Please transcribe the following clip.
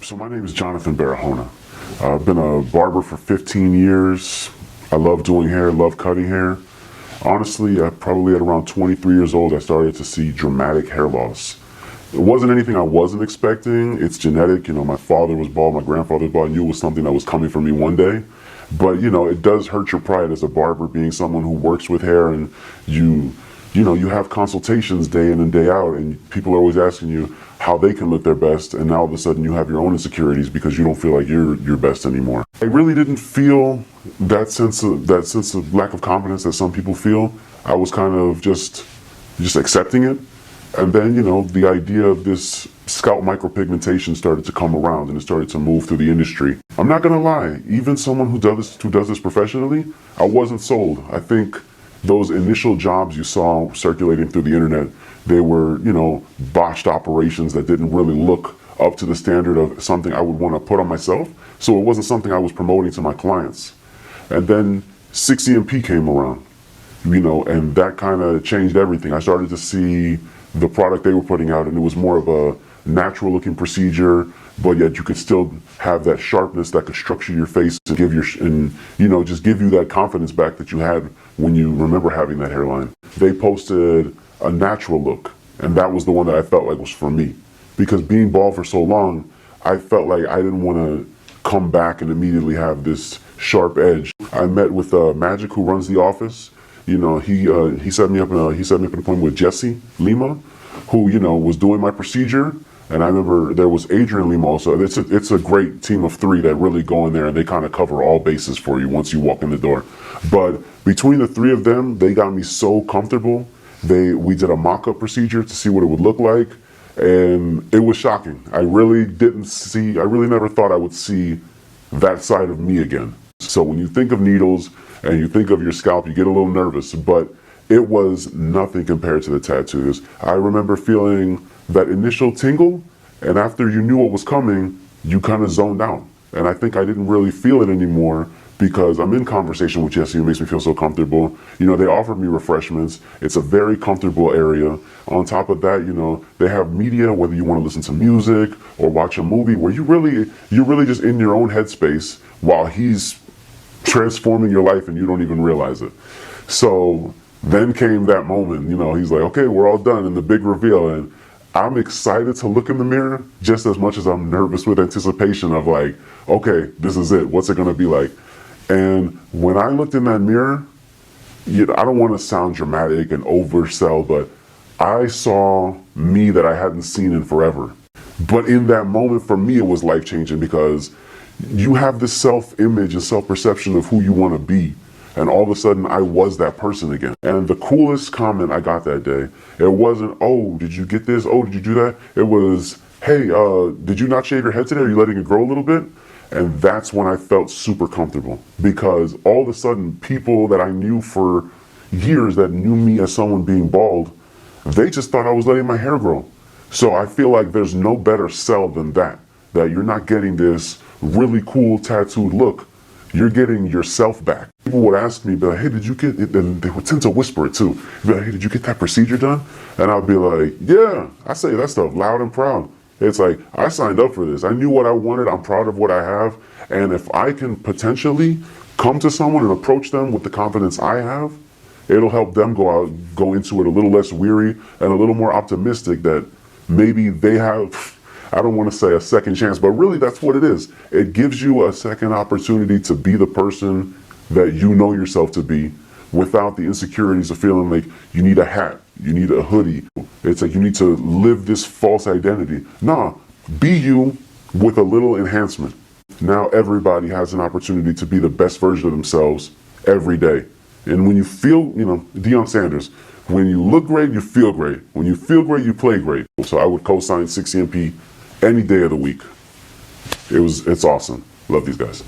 So my name is Jonathan Barahona. I've been a barber for 15 years. I love doing hair, love cutting hair. Honestly, probably at around 23 years old, I started to see dramatic hair loss. It wasn't anything I wasn't expecting. It's genetic. You know, my father was bald, my grandfather was bald. I knew it was something that was coming for me one day. But, you know, it does hurt your pride as a barber, being someone who works with hair, and you have consultations day in and day out, and people are always asking you how they can look their best, and now all of a sudden you have your own insecurities because you don't feel like you're your best anymore. I really didn't feel that sense of lack of confidence that some people feel. I was kind of just accepting it. And then, you know, the idea of this scalp micropigmentation started to come around, and it started to move through the industry. I'm not gonna lie, even someone who does this professionally, I wasn't sold. I think those initial jobs you saw circulating through the internet, they were, you know, botched operations that didn't really look up to the standard of something I would want to put on myself. So it wasn't something I was promoting to my clients. And then 6EMP came around, you know, and that kind of changed everything. I started to see the product they were putting out, and it was more of a natural looking procedure, but yet you could still have that sharpness that could structure your face and just give you that confidence back that you had when you remember having that hairline. They posted a natural look, and that was the one that I felt like was for me. Because being bald for so long, I felt like I didn't want to come back and immediately have this sharp edge. I met with Magic, who runs the office. You know, he set me up an appointment with Jesse Lima, who, you know, was doing my procedure. And I remember there was Adrian Lima also. It's a great team of three that really go in there, and they kind of cover all bases for you once you walk in the door. But between the three of them, they got me so comfortable. We did a mock-up procedure to see what it would look like, and it was shocking. I really never thought I would see that side of me again. So when you think of needles and you think of your scalp, you get a little nervous, but it was nothing compared to the tattoos. I remember feeling that initial tingle, and after you knew what was coming, you kind of zoned out. And I think I didn't really feel it anymore because I'm in conversation with Jesse, who makes me feel so comfortable. You know, they offered me refreshments. It's a very comfortable area. On top of that, you know, they have media, whether you want to listen to music or watch a movie, where you're really just in your own headspace while he's transforming your life and you don't even realize it. So then came that moment, you know, he's like, okay, we're all done, and the big reveal. And I'm excited to look in the mirror just as much as I'm nervous with anticipation of like, okay, this is it. What's it going to be like? And when I looked in that mirror, you know, I don't want to sound dramatic and oversell, but I saw me that I hadn't seen in forever. But in that moment, for me, it was life-changing because you have this self-image and self-perception of who you want to be. And all of a sudden, I was that person again. And the coolest comment I got that day, it wasn't, oh, did you get this? Oh, did you do that? It was, hey, did you not shave your head today? Are you letting it grow a little bit? And that's when I felt super comfortable, because all of a sudden, people that I knew for years that knew me as someone being bald, they just thought I was letting my hair grow. So I feel like there's no better sell than that you're not getting this really cool tattooed look. You're getting yourself back. People would ask me, be like, hey, did you get it? And they would tend to whisper it too. Be like, hey, did you get that procedure done? And I'd be like, yeah, I say that stuff loud and proud. It's like, I signed up for this. I knew what I wanted. I'm proud of what I have. And if I can potentially come to someone and approach them with the confidence I have, it'll help them go into it a little less weary and a little more optimistic that maybe they have, I don't want to say a second chance, but really that's what it is. It gives you a second opportunity to be the person that you know yourself to be without the insecurities of feeling like you need a hat, you need a hoodie. It's like you need to live this false identity. Nah, be you with a little enhancement. Now everybody has an opportunity to be the best version of themselves every day. And when you feel, you know, Deion Sanders, when you look great, you feel great. When you feel great, you play great. So I would co-sign 6EMP any day of the week. It's awesome. Love these guys.